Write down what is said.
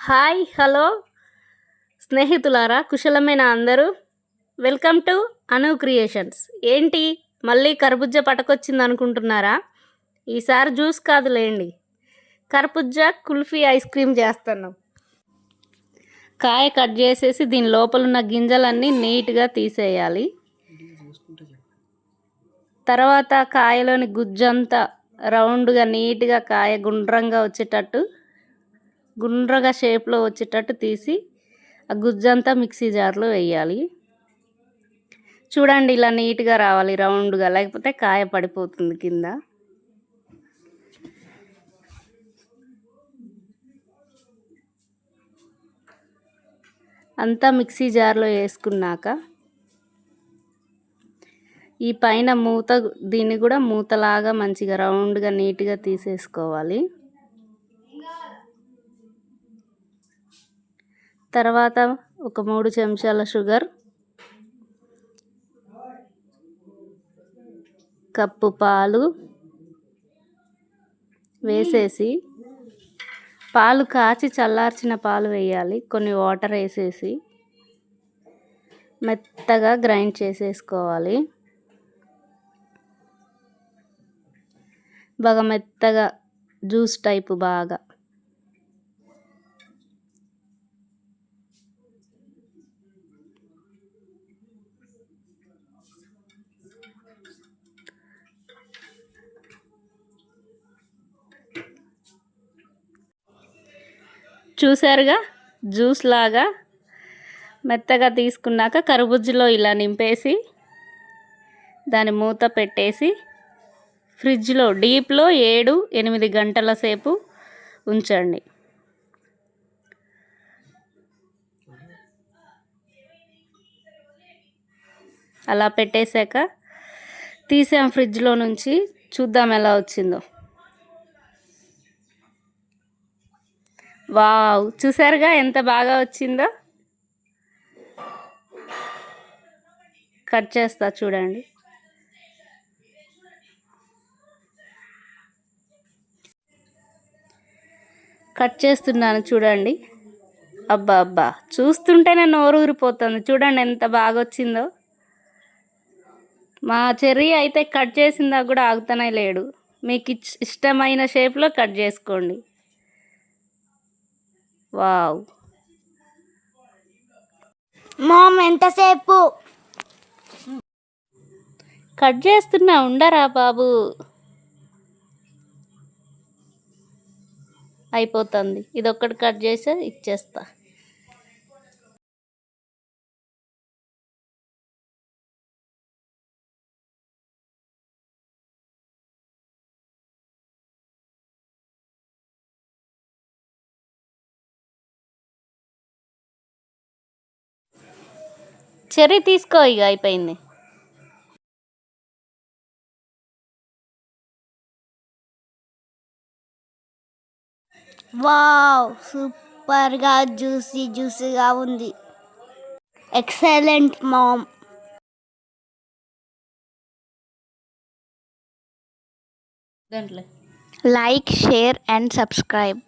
Hi hello స్నేహితులారా, కుశలమైన అందరూ? Welcome to Anu creations. ఏంటి మళ్ళీ కర్బుజ్జా పటకొచ్చింది అనుకుంటున్నారా? ఈసారి జ్యూస్ కాదులేండి, కర్బుజ్జా కుల్ఫీ ఐస్ క్రీమ్ చేస్తున్నాం. కాయ కట్ చేసేసి దీని లోపల ఉన్న గింజలన్నీ నీట్గా తీసేయాలి. తర్వాత కాయలోని గుజ్జంతా రౌండ్గా నీట్గా కాయ గుండ్రగా షేప్లో వచ్చేటట్టు తీసి ఆ గుజ్జంతా మిక్సీ జార్లో వేయాలి. చూడండి, ఇలా నీట్గా రావాలి రౌండ్గా, లేకపోతే కాయ పడిపోతుంది కింద. అంతా మిక్సీ జార్లో వేసుకున్నాక ఈ పైన దీన్ని కూడా మూతలాగా మంచిగా రౌండ్గా నీట్గా తీసేసుకోవాలి. తర్వాత ఒక 3 చెంచాల షుగర్, కప్పు పాలు వేసేసి, పాలు కాచి చల్లార్చిన పాలు వేయాలి. కొన్ని వాటర్ వేసేసి మెత్తగా గ్రైండ్ చేసేసుకోవాలి. బాగా మెత్తగా జ్యూస్ టైపు బాగా. చూసారుగా, జ్యూస్ లాగా మెత్తగా తీసుకున్నాక కర్బూజాలో ఇలా నింపేసి దాని మూత పెట్టేసి ఫ్రిడ్జ్లో డీప్లో 7-8 గంటల సేపు ఉంచండి. అలా పెట్టేశాక తీసాం ఫ్రిడ్జ్లో నుంచి, చూద్దాం ఎలా వచ్చిందో. వావ్, చూసారుగా ఎంత బాగా వచ్చిందో. కట్ చేస్తా చూడండి. కట్ చేస్తున్నాను చూడండి. అబ్బా అబ్బా, చూస్తుంటేనే నోరు ఊరిపోతుంది. చూడండి ఎంత బాగా వచ్చిందో. మా చెర్రీ అయితే కట్ చేసిందా కూడా ఆగుతూనే లేడు. మీకు ఇష్టమైన షేప్లో కట్ చేసుకోండి. వావ్, మామ్ ఎంతసేపు కట్ చేస్తున్నా, ఉండరా బాబు. అయిపోతుంది, ఇదొక్కటి కట్ చేసి ఇచ్చేస్తా. చెర్రీ తీసుకో, ఇక అయిపోయింది. వావ్, సూపర్గా జ్యూసీగా ఉంది. Excellent mom. దాంట్లో లైక్, షేర్ అండ్ సబ్స్క్రైబ్.